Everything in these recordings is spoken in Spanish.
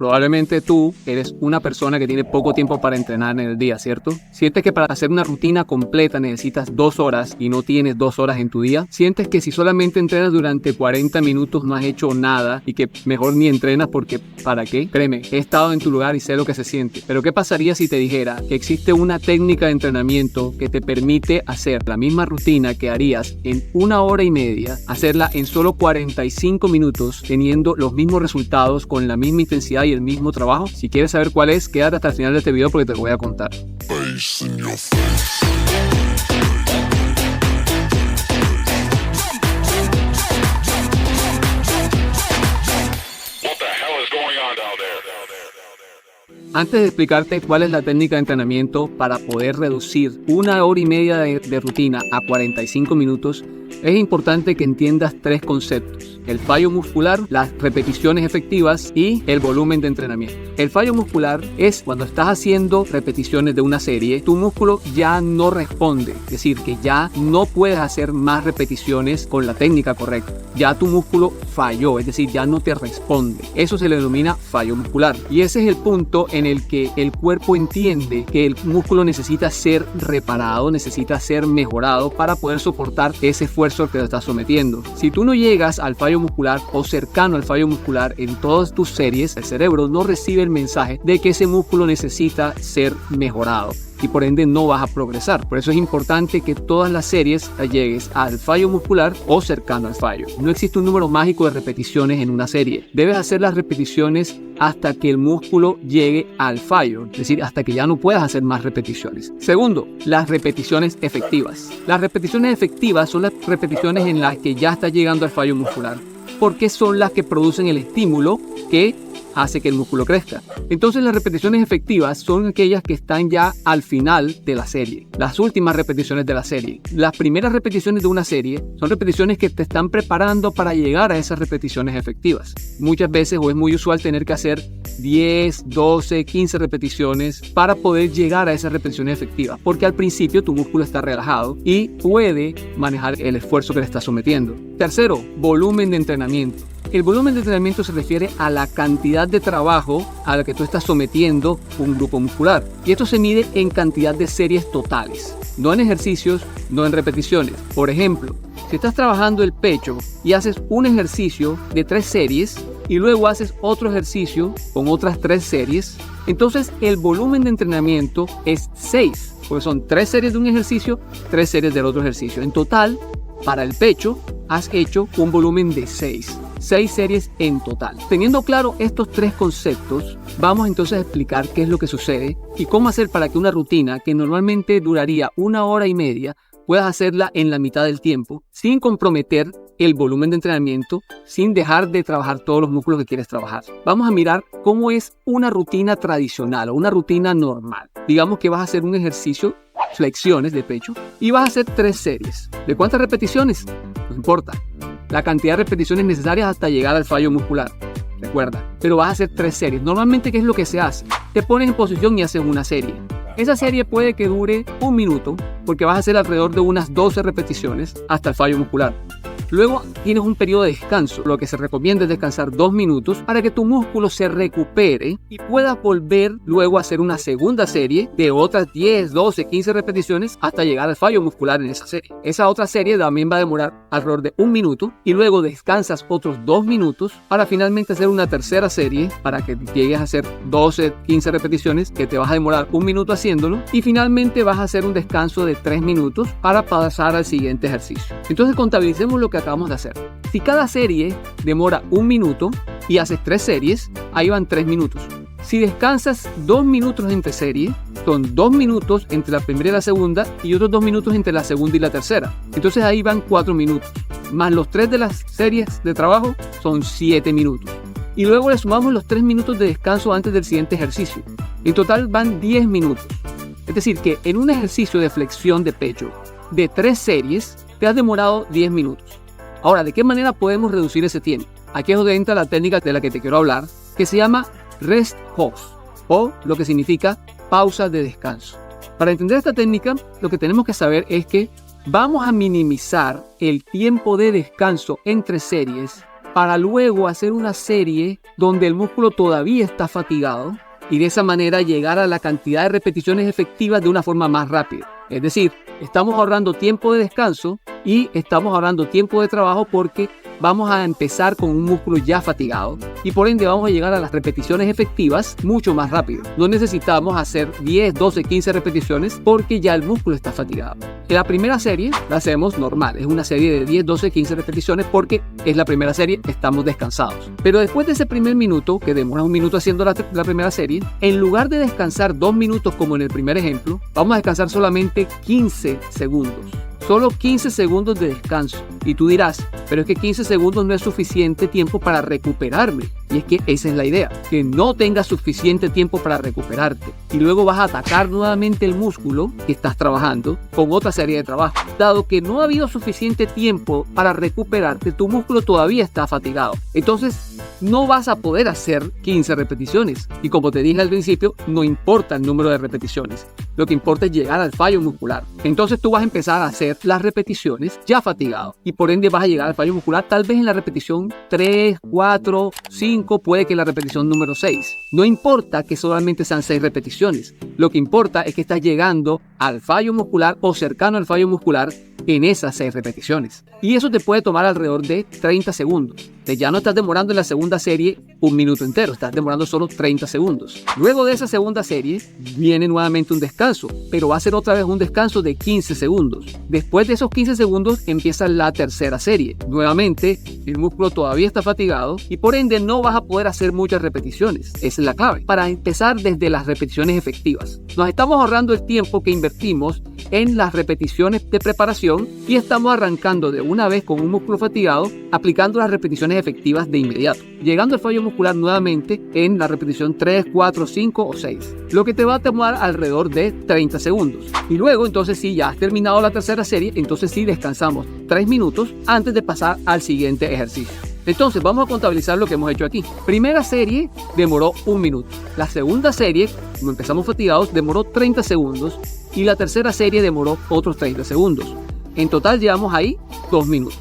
Probablemente tú eres una persona que tiene poco tiempo para entrenar en el día, ¿cierto? ¿Sientes que para hacer una rutina completa necesitas 2 horas y no tienes 2 horas en tu día? ¿Sientes que si solamente entrenas durante 40 minutos no has hecho nada y que mejor ni entrenas porque ¿para qué? Créeme, he estado en tu lugar y sé lo que se siente. Pero ¿qué pasaría si te dijera que existe una técnica de entrenamiento que te permite hacer la misma rutina que harías en 1 hora y media, hacerla en solo 45 minutos teniendo los mismos resultados con la misma intensidad y el mismo trabajo? Si quieres saber cuál es, quédate hasta el final de este video porque te lo voy a contar. Antes de explicarte cuál es la técnica de entrenamiento para poder reducir 1 hora y media de rutina a 45 minutos, es importante que entiendas 3 conceptos: el fallo muscular, las repeticiones efectivas y el volumen de entrenamiento. El fallo muscular es cuando estás haciendo repeticiones de una serie, tu músculo ya no responde, es decir, que ya no puedes hacer más repeticiones con la técnica correcta. Ya tu músculo falló, es decir, ya no te responde. Eso se le denomina fallo muscular. Y ese es el punto en el que el cuerpo entiende que el músculo necesita ser reparado, necesita ser mejorado para poder soportar ese esfuerzo que te está sometiendo. Si tú no llegas al fallo muscular o cercano al fallo muscular en todas tus series, el cerebro no recibe el mensaje de que ese músculo necesita ser mejorado y por ende no vas a progresar. Por eso es importante que todas las series llegues al fallo muscular o cercano al fallo. No existe un número mágico de repeticiones en una serie. Debes hacer las repeticiones hasta que el músculo llegue al fallo, es decir, hasta que ya no puedas hacer más repeticiones. Segundo, las repeticiones efectivas. Las repeticiones efectivas son las repeticiones en las que ya estás llegando al fallo muscular, porque son las que producen el estímulo que hace que el músculo crezca. Entonces las repeticiones efectivas son aquellas que están ya al final de la serie, las últimas repeticiones de la serie. Las primeras repeticiones de una serie son repeticiones que te están preparando para llegar a esas repeticiones efectivas. Muchas veces o es muy usual tener que hacer 10, 12, 15 repeticiones para poder llegar a esas repeticiones efectivas, porque al principio tu músculo está relajado y puede manejar el esfuerzo que le está sometiendo. Tercero, volumen de entrenamiento. El volumen de entrenamiento se refiere a la cantidad de trabajo a la que tú estás sometiendo un grupo muscular. Y esto se mide en cantidad de series totales, no en ejercicios, no en repeticiones. Por ejemplo, si estás trabajando el pecho y haces un ejercicio de 3 series y luego haces otro ejercicio con otras 3 series, entonces el volumen de entrenamiento es 6, porque son 3 series de un ejercicio, 3 series del otro ejercicio. En total, para el pecho, has hecho un volumen de 6 series en total. Teniendo claro estos 3 conceptos, vamos entonces a explicar qué es lo que sucede y cómo hacer para que una rutina que normalmente duraría 1 hora y media puedas hacerla en la mitad del tiempo sin comprometer el volumen de entrenamiento, sin dejar de trabajar todos los músculos que quieres trabajar. Vamos a mirar cómo es una rutina tradicional o una rutina normal. Digamos que vas a hacer un ejercicio, flexiones de pecho, y vas a hacer 3 series. ¿De cuántas repeticiones? No importa. La cantidad de repeticiones necesarias hasta llegar al fallo muscular. Recuerda, pero vas a hacer 3 series. Normalmente, ¿qué es lo que se hace? Te pones en posición y haces una serie. Esa serie puede que dure 1 minuto, porque vas a hacer alrededor de unas 12 repeticiones hasta el fallo muscular. Luego tienes un periodo de descanso. Lo que se recomienda es descansar 2 minutos para que tu músculo se recupere y puedas volver luego a hacer una segunda serie de otras 10, 12, 15 repeticiones hasta llegar al fallo muscular en esa serie. Esa otra serie también va a demorar alrededor de 1 minuto y luego descansas otros 2 minutos para finalmente hacer una tercera serie para que llegues a hacer 12, 15 repeticiones que te vas a demorar 1 minuto haciéndolo y finalmente vas a hacer un descanso de 3 minutos para pasar al siguiente ejercicio. Entonces contabilicemos lo que acabamos de hacer. Si cada serie demora 1 minuto y haces 3 series, ahí van 3 minutos. Si descansas 2 minutos entre serie, son 2 minutos entre la primera y la segunda y otros 2 minutos entre la segunda y la tercera. Entonces ahí van 4 minutos. Más los 3 de las series de trabajo son 7 minutos. Y luego le sumamos los 3 minutos de descanso antes del siguiente ejercicio. En total van 10 minutos. Es decir, que en un ejercicio de flexión de pecho de 3 series, te has demorado 10 minutos. Ahora, ¿de qué manera podemos reducir ese tiempo? Aquí es donde entra la técnica de la que te quiero hablar, que se llama Rest Pause, o lo que significa pausa de descanso. Para entender esta técnica, lo que tenemos que saber es que vamos a minimizar el tiempo de descanso entre series para luego hacer una serie donde el músculo todavía está fatigado y de esa manera llegar a la cantidad de repeticiones efectivas de una forma más rápida. Es decir, estamos ahorrando tiempo de descanso y estamos ahorrando tiempo de trabajo porque vamos a empezar con un músculo ya fatigado y por ende vamos a llegar a las repeticiones efectivas mucho más rápido. No necesitamos hacer 10, 12, 15 repeticiones porque ya el músculo está fatigado. La primera serie la hacemos normal, es una serie de 10, 12, 15 repeticiones porque es la primera serie, estamos descansados. Pero después de ese primer minuto, que demora un minuto haciendo la primera serie, en lugar de descansar 2 minutos como en el primer ejemplo, vamos a descansar solamente 15 segundos. Solo 15 segundos de descanso. Y tú dirás, pero es que 15 segundos no es suficiente tiempo para recuperarme. Y es que esa es la idea, que no tengas suficiente tiempo para recuperarte. Y luego vas a atacar nuevamente el músculo que estás trabajando con otra serie de trabajo. Dado que no ha habido suficiente tiempo para recuperarte, tu músculo todavía está fatigado. Entonces, no vas a poder hacer 15 repeticiones. Y como te dije al principio, no importa el número de repeticiones. Lo que importa es llegar al fallo muscular. Entonces tú vas a empezar a hacer las repeticiones ya fatigado. Y por ende vas a llegar al fallo muscular tal vez en la repetición 3, 4, 5, puede que en la repetición número 6. No importa que solamente sean 6 repeticiones. Lo que importa es que estás llegando al fallo muscular o cercano al fallo muscular en esas 6 repeticiones. Y eso te puede tomar alrededor de 30 segundos. Ya no estás demorando en la segunda serie un minuto entero, estás demorando solo 30 segundos. Luego de esa segunda serie viene nuevamente un descanso, pero va a ser otra vez un descanso de 15 segundos. Después de esos 15 segundos empieza la tercera serie. Nuevamente el músculo todavía está fatigado y por ende no vas a poder hacer muchas repeticiones. Esa es la clave. Para empezar desde las repeticiones efectivas. Nos estamos ahorrando el tiempo que invertimos en las repeticiones de preparación y estamos arrancando de una vez con un músculo fatigado aplicando las repeticiones efectivas de inmediato, llegando al fallo muscular nuevamente en la repetición 3, 4, 5 o 6, lo que te va a tomar alrededor de 30 segundos. Y luego entonces si ya has terminado la tercera serie, entonces sí descansamos 3 minutos antes de pasar al siguiente ejercicio. Entonces vamos a contabilizar lo que hemos hecho aquí. Primera serie demoró 1 minuto, la segunda serie, como empezamos fatigados, demoró 30 segundos y la tercera serie demoró otros 30 segundos. En total llevamos ahí 2 minutos.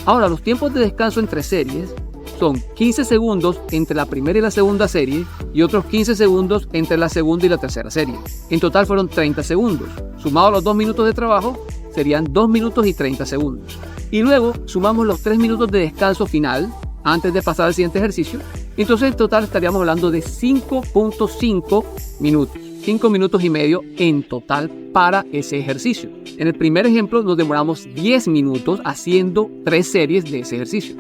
Ahora, los tiempos de descanso entre series son 15 segundos entre la primera y la segunda serie y otros 15 segundos entre la segunda y la tercera serie. En total fueron 30 segundos. Sumados los 2 minutos de trabajo, serían 2 minutos y 30 segundos. Y luego sumamos los 3 minutos de descanso final antes de pasar al siguiente ejercicio. Entonces en total estaríamos hablando de 5.5 minutos. 5 minutos y medio en total para ese ejercicio. En el primer ejemplo nos demoramos 10 minutos haciendo 3 series de ese ejercicio.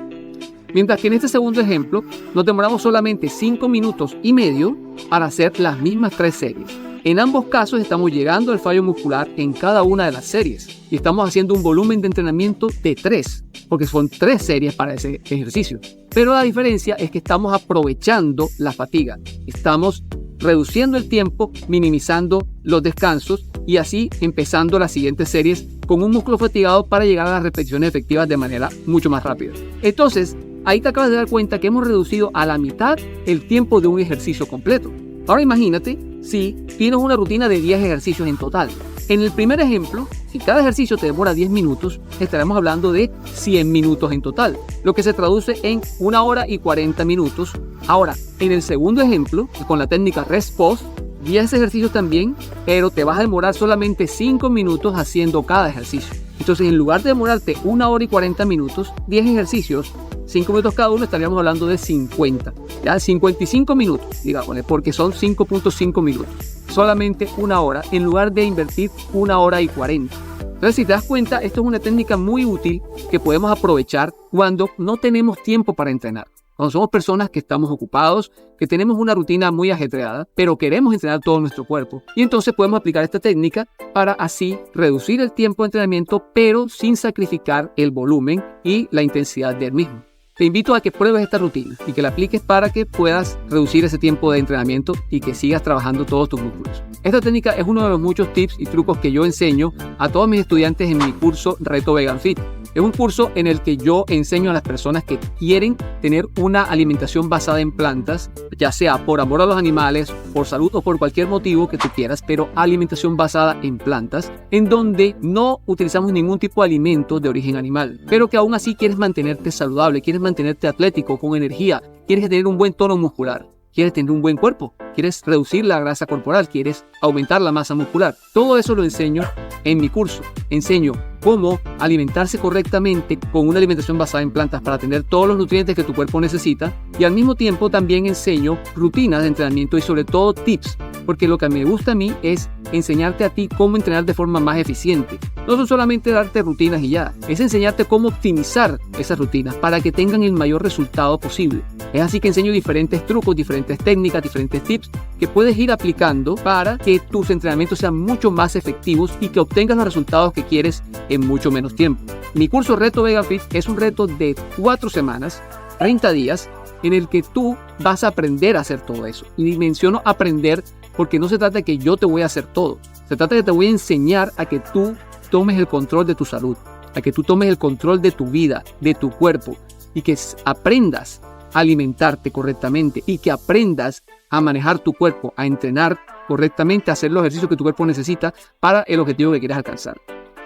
Mientras que en este segundo ejemplo nos demoramos solamente 5 minutos y medio para hacer las mismas 3 series. En ambos casos estamos llegando al fallo muscular en cada una de las series y estamos haciendo un volumen de entrenamiento de 3, porque son 3 series para ese ejercicio. Pero la diferencia es que estamos aprovechando la fatiga. Estamos reduciendo el tiempo, minimizando los descansos y así empezando las siguientes series con un músculo fatigado para llegar a las repeticiones efectivas de manera mucho más rápida. Entonces, ahí te acabas de dar cuenta que hemos reducido a la mitad el tiempo de un ejercicio completo. Ahora imagínate si tienes una rutina de 10 ejercicios en total. En el primer ejemplo, si cada ejercicio te demora 10 minutos, estaremos hablando de 100 minutos en total, lo que se traduce en 1 hora y 40 minutos. Ahora, en el segundo ejemplo, con la técnica Rest-Pause, 10 ejercicios también, pero te vas a demorar solamente 5 minutos haciendo cada ejercicio. Entonces, en lugar de demorarte 1 hora y 40 minutos, 10 ejercicios, 5 minutos cada uno, estaríamos hablando de 50. Ya 55 minutos, digámosle, porque son 5.5 minutos. Solamente 1 hora, en lugar de invertir 1 hora y 40. Entonces, si te das cuenta, esto es una técnica muy útil que podemos aprovechar cuando no tenemos tiempo para entrenar. Cuando somos personas que estamos ocupados, que tenemos una rutina muy ajetreada, pero queremos entrenar todo nuestro cuerpo. Y entonces podemos aplicar esta técnica para así reducir el tiempo de entrenamiento, pero sin sacrificar el volumen y la intensidad del mismo. Te invito a que pruebes esta rutina y que la apliques para que puedas reducir ese tiempo de entrenamiento y que sigas trabajando todos tus músculos. Esta técnica es uno de los muchos tips y trucos que yo enseño a todos mis estudiantes en mi curso Reto Vegan Fit. Es un curso en el que yo enseño a las personas que quieren tener una alimentación basada en plantas, ya sea por amor a los animales, por salud o por cualquier motivo que tú quieras, pero alimentación basada en plantas, en donde no utilizamos ningún tipo de alimento de origen animal, pero que aún así quieres mantenerte saludable, quieres mantenerte atlético, con energía, quieres tener un buen tono muscular, quieres tener un buen cuerpo, quieres reducir la grasa corporal, quieres aumentar la masa muscular. Todo eso lo enseño en mi curso. Enseño cómo alimentarse correctamente con una alimentación basada en plantas para tener todos los nutrientes que tu cuerpo necesita, y al mismo tiempo también enseño rutinas de entrenamiento y sobre todo tips, porque lo que me gusta a mí es enseñarte a ti cómo entrenar de forma más eficiente. No son solamente darte rutinas y ya, es enseñarte cómo optimizar esas rutinas para que tengan el mayor resultado posible. Es así que enseño diferentes trucos, diferentes técnicas, diferentes tips que puedes ir aplicando para que tus entrenamientos sean mucho más efectivos y que obtengas los resultados que quieres en mucho menos tiempo. Mi curso Reto Vegan Fit es un reto de 4 semanas, 30 días, en el que tú vas a aprender a hacer todo eso. Y menciono aprender porque no se trata de que yo te voy a hacer todo. Se trata de que te voy a enseñar a que tú tomes el control de tu salud, a que tú tomes el control de tu vida, de tu cuerpo, y que aprendas a alimentarte correctamente y que aprendas a manejar tu cuerpo, a entrenar correctamente, a hacer los ejercicios que tu cuerpo necesita para el objetivo que quieres alcanzar.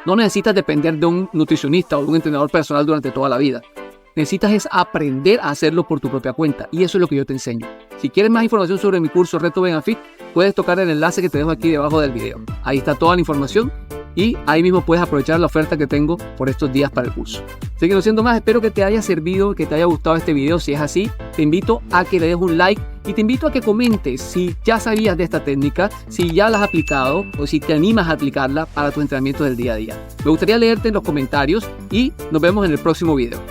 No necesitas depender de un nutricionista o de un entrenador personal durante toda la vida. Necesitas es aprender a hacerlo por tu propia cuenta, y eso es lo que yo te enseño. Si quieres más información sobre mi curso Reto Vegan Fit, puedes tocar el enlace que te dejo aquí debajo del video. Ahí está toda la información y ahí mismo puedes aprovechar la oferta que tengo por estos días para el curso. Así que no siendo más, espero que te haya servido, que te haya gustado este video. Si es así, te invito a que le des un like y te invito a que comentes si ya sabías de esta técnica, si ya la has aplicado o si te animas a aplicarla para tu entrenamiento del día a día. Me gustaría leerte en los comentarios y nos vemos en el próximo video.